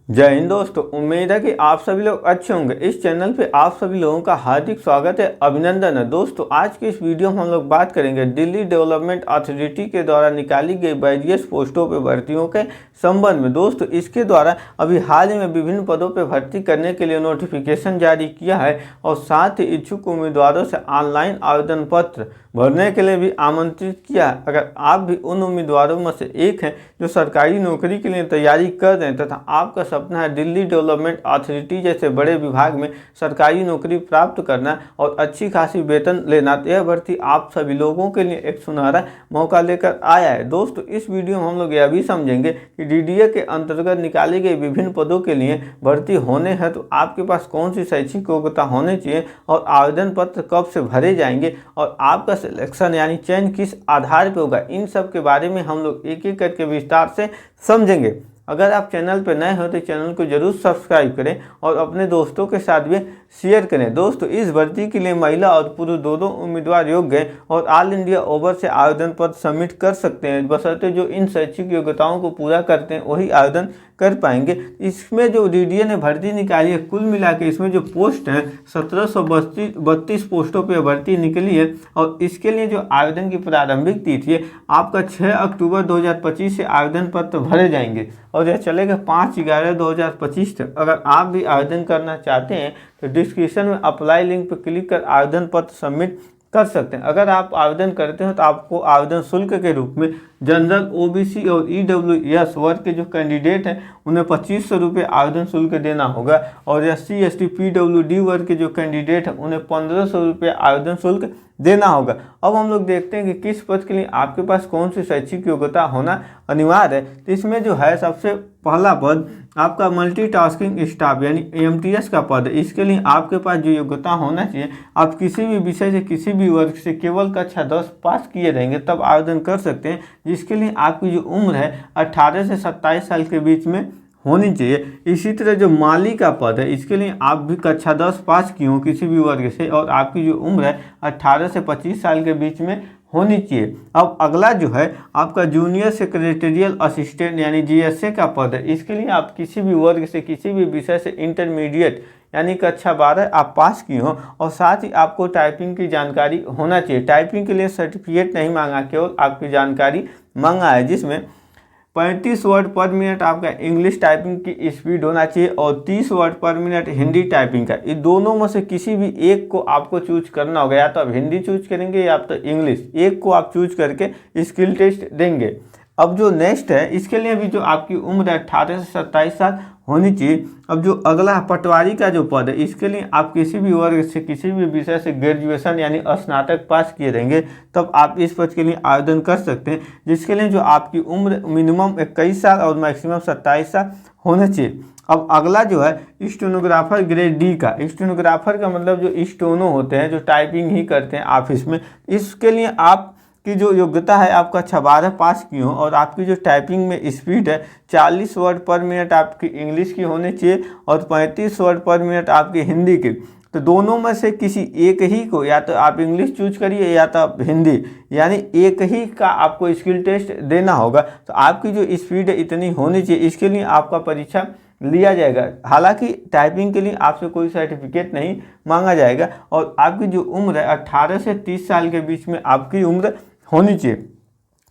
जय हिंद दोस्तों। उम्मीद है कि आप सभी लोग अच्छे होंगे। इस चैनल पे आप सभी लोगों का हार्दिक स्वागत है, अभिनंदन है। दोस्तों आज की इस वीडियो में हम लोग बात करेंगे दिल्ली डेवलपमेंट अथॉरिटी के द्वारा निकाली गई वेरियस पोस्टों पे भर्तियों के संबंध में। दोस्तों इसके द्वारा अभी हाल ही में विभिन्न पदों पर भर्ती करने के लिए नोटिफिकेशन जारी किया है और साथ ही इच्छुक उम्मीदवारों से ऑनलाइन आवेदन पत्र भरने के लिए भी आमंत्रित किया है। अगर आप भी उन उम्मीदवारों में से एक हैं जो सरकारी नौकरी के लिए तैयारी कर रहे हैं तथा आपका सपना है दिल्ली डेवलपमेंट अथॉरिटी जैसे बड़े विभाग में सरकारी नौकरी प्राप्त करना और अच्छी खासी वेतन लेना, तो यह भर्ती आप सभी लोगों के लिए एक सुनहरा मौका लेकर आया है। दोस्तों इस वीडियो में हम लोग यह भी समझेंगे कि डीडीए के अंतर्गत निकाली गई विभिन्न पदों के लिए भर्ती होने हैं तो आपके पास कौन सी शैक्षिक योग्यता होनी चाहिए और आवेदन पत्र कब से भरे जाएंगे और आपका सिलेक्शन यानी चयन किस आधार पर होगा, इन सब के बारे में हम लोग एक एक करके विस्तार से समझेंगे। अगर आप चैनल पर नए हो तो चैनल को जरूर सब्सक्राइब करें और अपने दोस्तों के साथ भी शेयर करें। दोस्तों इस भर्ती के लिए महिला और पुरुष दोनों उम्मीदवार योग्य हैं और ऑल इंडिया ओवर से आवेदन पत्र सबमिट कर सकते हैं, बशर्ते जो इन शैक्षिक योग्यताओं को पूरा करते हैं वही आवेदन कर पाएंगे। इसमें जो डीडीए ने भर्ती निकाली है कुल मिला के इसमें जो पोस्ट है 1732 पोस्टों पर भर्ती निकली है और इसके लिए जो आवेदन की प्रारंभिक तिथि है आपका 6 अक्टूबर 2025 से आवेदन पत्र भरे जाएंगे और यह चलेगा 5/11/2025 तक। अगर आप भी आवेदन करना चाहते हैं तो डिस्क्रिप्शन में अप्लाई लिंक पर क्लिक कर आवेदन पत्र सबमिट कर सकते हैं। अगर आप आवेदन करते हैं तो आपको आवेदन शुल्क के रूप में जनरल, ओबीसी और ईडब्ल्यूएस वर्ग के जो कैंडिडेट हैं उन्हें 2500 रुपये आवेदन शुल्क देना होगा और एससी, एसटी, पीडब्ल्यूडी वर्ग के जो कैंडिडेट हैं उन्हें 1500 रुपये आवेदन शुल्क देना होगा। अब हम लोग देखते हैं कि किस पद के लिए आपके पास कौन सी शैक्षिक योग्यता होना अनिवार्य है। तो इसमें जो है सबसे पहला पद आपका मल्टीटास्किंग स्टाफ यानी एमटीएस का पद है। इसके लिए आपके पास जो योग्यता होना चाहिए, आप किसी भी विषय से किसी भी वर्ग से केवल कक्षा 10 पास किए रहेंगे तब आवेदन कर सकते हैं, जिसके लिए आपकी जो उम्र है 18 से 27 साल के बीच में होनी चाहिए। इसी तरह जो माली का पद है इसके लिए आप भी कक्षा 10 पास किए हो किसी भी वर्ग से और आपकी जो उम्र है 18 से 25 साल के बीच में होनी चाहिए। अब अगला जो है आपका जूनियर सेक्रेटरियल असिस्टेंट यानी जीएसए का पद है। इसके लिए आप किसी भी वर्ग से किसी भी विषय से इंटरमीडिएट यानी कक्षा 12 आप पास किए हो और साथ ही आपको टाइपिंग की जानकारी होना चाहिए। टाइपिंग के लिए सर्टिफिकेट नहीं मांगा, केवल आपकी जानकारी मांगा है, जिसमें 35 वर्ड पर मिनट आपका इंग्लिश टाइपिंग की स्पीड होना चाहिए और 30 वर्ड पर मिनट हिंदी टाइपिंग का। ये दोनों में से किसी भी एक को आपको चूज करना होगा, या तो आप हिंदी चूज करेंगे या तो इंग्लिश, एक को आप चूज करके स्किल टेस्ट देंगे। अब जो नेक्स्ट है इसके लिए भी जो आपकी उम्र है 18 से 27 साल होनी चाहिए। अब जो अगला पटवारी का जो पद है इसके लिए आप किसी भी वर्ग से किसी भी विषय से ग्रेजुएशन यानी स्नातक पास किए रहेंगे तब आप इस पद के लिए आवेदन कर सकते हैं, जिसके लिए जो आपकी उम्र मिनिमम 21 साल और मैक्सिमम 27 साल होना चाहिए। अब अगला जो है स्टेनोग्राफर ग्रेड डी का। स्टेनोग्राफर का मतलब जो स्टोनो होते हैं जो टाइपिंग ही करते हैं ऑफिस में, इसके लिए आप की जो योग्यता है आपका 12 पास की हो और आपकी जो टाइपिंग में स्पीड है 40 वर्ड पर मिनट आपकी इंग्लिश की होनी चाहिए और 35 वर्ड पर मिनट आपकी हिंदी की। तो दोनों में से किसी एक ही को, या तो आप इंग्लिश चूज करिए या तो आप हिंदी, यानी एक ही का आपको स्किल टेस्ट देना होगा। तो आपकी जो स्पीड है इतनी होनी चाहिए, इसके लिए आपका परीक्षा लिया जाएगा। हालांकि टाइपिंग के लिए आपसे कोई सर्टिफिकेट नहीं मांगा जाएगा और आपकी जो उम्र है 18 से 30 साल के बीच में आपकी उम्र होनी चाहिए।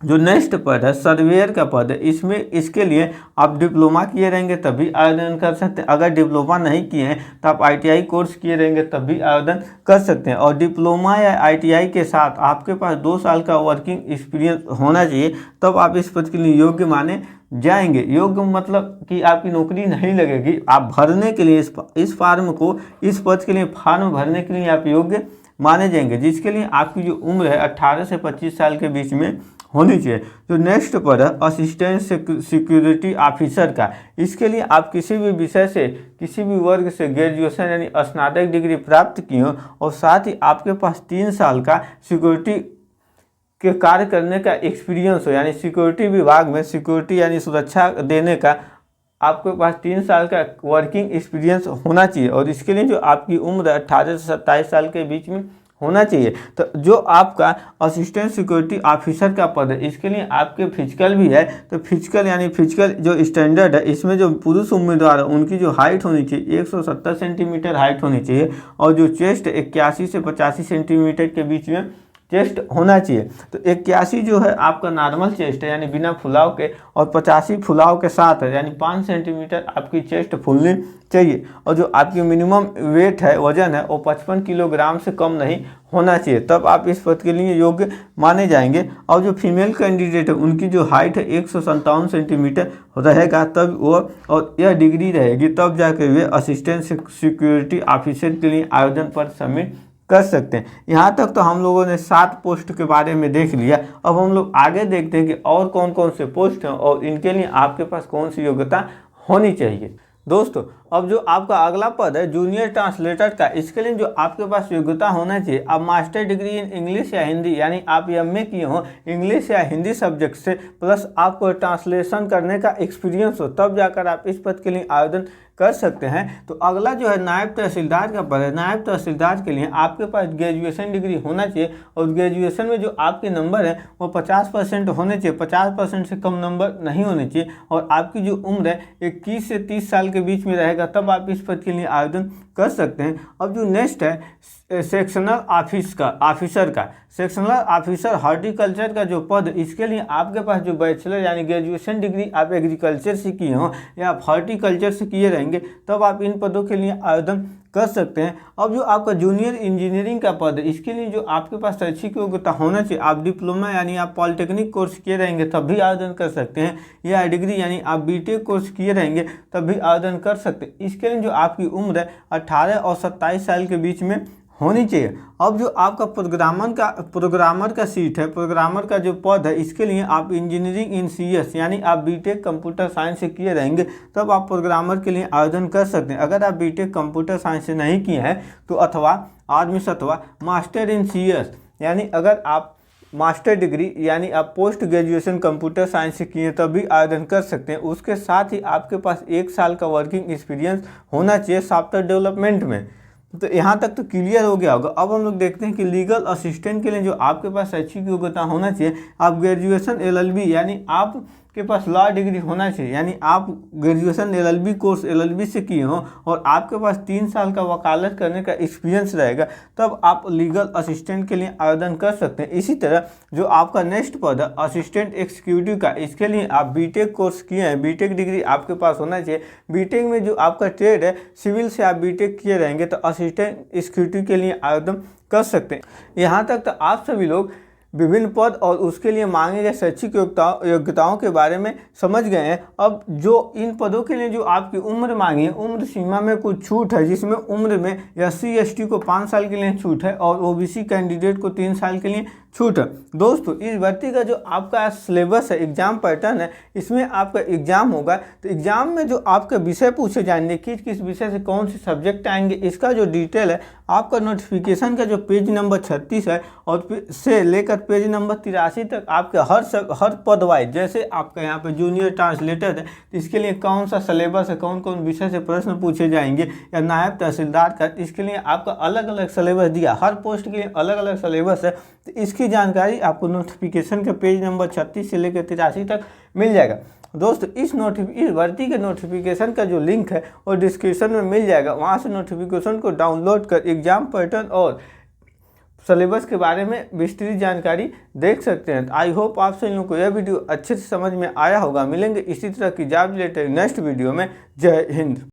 जो नेक्स्ट पद है सर्वेयर का पद है, इसमें इसके लिए आप डिप्लोमा किए रहेंगे तभी आवेदन कर सकते हैं। अगर डिप्लोमा नहीं किए हैं तो आप आईटीआई कोर्स किए रहेंगे तब भी आवेदन कर सकते हैं और डिप्लोमा या आईटीआई के साथ आपके पास 2 साल का वर्किंग एक्सपीरियंस होना चाहिए, तब आप इस पद के लिए योग्य माने जाएंगे। योग्य मतलब कि आपकी नौकरी नहीं लगेगी, आप भरने के लिए इस फॉर्म को, इस पद के लिए फॉर्म भरने के लिए आप योग्य माने जाएंगे, जिसके लिए आपकी जो उम्र है 18 से 25 साल के बीच में होनी चाहिए। जो नेक्स्ट पद है असिस्टेंट सिक्योरिटी ऑफिसर का, इसके लिए आप किसी भी विषय से किसी भी वर्ग से ग्रेजुएशन यानी स्नातक डिग्री प्राप्त की हो और साथ ही आपके पास 3 साल का सिक्योरिटी के कार्य करने का एक्सपीरियंस हो, यानी सिक्योरिटी विभाग में सिक्योरिटी यानी सुरक्षा देने का आपके पास 3 साल का वर्किंग एक्सपीरियंस होना चाहिए और इसके लिए जो आपकी उम्र 18 से 27 साल के बीच में होना चाहिए। तो जो आपका असिस्टेंट सिक्योरिटी ऑफिसर का पद है इसके लिए आपके फिजिकल भी है, तो फिजिकल यानी फिजिकल जो स्टैंडर्ड है इसमें जो पुरुष उम्मीदवार है उनकी जो हाइट होनी चाहिए 170 सेंटीमीटर हाइट होनी चाहिए, और जो चेस्ट 81 से 85 सेंटीमीटर के बीच में चेस्ट होना चाहिए। तो 81 जो है आपका नॉर्मल चेस्ट है यानी बिना फुलाव के, और 85 फुलाव के साथ है यानी 5 सेंटीमीटर आपकी चेस्ट फुलनी चाहिए, और जो आपकी मिनिमम वेट है वजन है वो 55 किलोग्राम से कम नहीं होना चाहिए, तब आप इस पद के लिए योग्य माने जाएंगे। और जो फीमेल कैंडिडेट है उनकी जो हाइट है 157 सेंटीमीटर रहेगा तब वो, और यह डिग्री रहेगी तब जाकर वे असिस्टेंट सिक्योरिटी ऑफिसर के लिए आवेदन पर सबमिट कर सकते हैं। यहाँ तक तो हम लोगों ने 7 पोस्ट के बारे में देख लिया। अब हम लोग आगे देखते हैं कि और कौन कौन से पोस्ट हैं और इनके लिए आपके पास कौन सी योग्यता होनी चाहिए। दोस्तों अब जो आपका अगला पद है जूनियर ट्रांसलेटर का, इसके लिए जो आपके पास योग्यता होना चाहिए, आप मास्टर डिग्री इन इंग्लिश या हिंदी यानी आप एमए किए हो इंग्लिश या हिंदी सब्जेक्ट से, प्लस आपको ट्रांसलेशन करने का एक्सपीरियंस हो, तब जाकर आप इस पद के लिए आवेदन कर सकते हैं। तो अगला जो है नायब तहसीलदार का पद है। नायब तहसीलदार के लिए आपके पास ग्रेजुएशन डिग्री होना चाहिए, और ग्रेजुएशन में जो आपके नंबर है वो 50% होने चाहिए, 50% से कम नंबर नहीं होने चाहिए, और आपकी जो उम्र है 21 से 30 साल के बीच में रहेगा, तब आप इस पद के लिए आवेदन कर सकते हैं। अब जो नेक्स्ट है सेक्शनल ऑफिसर का, सेक्शनल ऑफिसर हॉर्टिकल्चर का जो पद, इसके लिए आपके पास जो बैचलर यानी ग्रेजुएशन डिग्री आप एग्रीकल्चर से किए हों या आप हॉर्टिकल्चर से किए रहेंगे, तब आप इन पदों के लिए आवेदन कर सकते हैं। अब जो आपका जूनियर इंजीनियरिंग का पद है, इसके लिए जो आपके पास शैक्षिक योग्यता होना चाहिए, आप डिप्लोमा यानी आप पॉलिटेक्निक कोर्स किए रहेंगे तब भी आवेदन कर सकते हैं, या डिग्री यानी आप बीटेक कोर्स किए रहेंगे तब भी आवेदन कर सकते हैं। इसके लिए जो आपकी उम्र है 18 और 27 साल के बीच में होनी चाहिए। अब जो आपका प्रोग्रामर का सीट है, प्रोग्रामर का जो पद है, इसके लिए आप इंजीनियरिंग इन सीएस यानी आप बीटेक कंप्यूटर साइंस से किए रहेंगे तब आप प्रोग्रामर के लिए आवेदन कर सकते हैं। अगर आप बीटेक कंप्यूटर साइंस से नहीं किए हैं तो अथवा मास्टर इन सीएस यानी अगर आप मास्टर डिग्री यानी आप पोस्ट ग्रेजुएशन कंप्यूटर साइंस से किए तब भी आवेदन कर सकते हैं। उसके साथ ही आपके पास 1 साल का वर्किंग एक्सपीरियंस होना चाहिए सॉफ्टवेयर डेवलपमेंट में। तो यहाँ तक तो क्लियर हो गया होगा। अब हम लोग देखते हैं कि लीगल असिस्टेंट के लिए जो आपके पास शैक्षिक योग्यता होना चाहिए, आप ग्रेजुएशन एलएलबी यानी आपके पास लॉ डिग्री होना चाहिए, यानी आप ग्रेजुएशन एलएलबी कोर्स एलएलबी से किए हों और आपके पास 3 साल का वकालत करने का एक्सपीरियंस रहेगा, तब आप लीगल असिस्टेंट के लिए आवेदन कर सकते हैं। इसी तरह जो आपका नेक्स्ट पद है असिस्टेंट एक्जीक्यूटिव का, इसके लिए आप बीटेक कोर्स किए हैं, बीटेक डिग्री आपके पास होना चाहिए। बीटेक में जो आपका ट्रेड है सिविल से आप बीटेक किए रहेंगे तो असिस्टेंट एक्जीक्यूटिव के लिए आवेदन कर सकते हैं। यहाँ तक तो आप सभी लोग विभिन्न पद और उसके लिए मांगे गए शैक्षिक योग्यताओं के बारे में समझ गए हैं। अब जो इन पदों के लिए जो आपकी उम्र मांगी है, उम्र सीमा में कुछ छूट है, जिसमें उम्र में SC ST को 5 साल के लिए छूट है और OBC कैंडिडेट को 3 साल के लिए छूट है। दोस्तों इस भर्ती का जो आपका सिलेबस है, एग्जाम पैटर्न है, इसमें आपका एग्जाम होगा तो एग्जाम में जो आपके विषय पूछे जाएंगे, किस किस विषय से कौन से सब्जेक्ट आएंगे, इसका जो डिटेल है आपका नोटिफिकेशन का जो पेज नंबर 36 है और से लेकर पेज नंबर 83 तक आपके हर पद वाइज, जैसे आपका यहाँ पे जूनियर ट्रांसलेटर है तो इसके लिए कौन सा सिलेबस है, कौन कौन विषय से प्रश्न पूछे जाएंगे, या नायब तहसीलदार का, इसके लिए आपका अलग अलग सिलेबस दिया, हर पोस्ट के लिए अलग अलग सिलेबस है। तो इसकी जानकारी आपको नोटिफिकेशन के पेज नंबर 36 से लेकर 83 तक मिल जाएगा। दोस्तों इस भर्ती के नोटिफिकेशन का जो लिंक है वो डिस्क्रिप्शन में मिल जाएगा, वहाँ से नोटिफिकेशन को डाउनलोड कर एग्जाम पैटर्न और सिलेबस के बारे में विस्तृत जानकारी देख सकते हैं। आई होप आप सभी लोगों को यह वीडियो अच्छे से समझ में आया होगा। मिलेंगे इसी तरह की जॉब रिलेटेड नेक्स्ट वीडियो में। जय हिंद।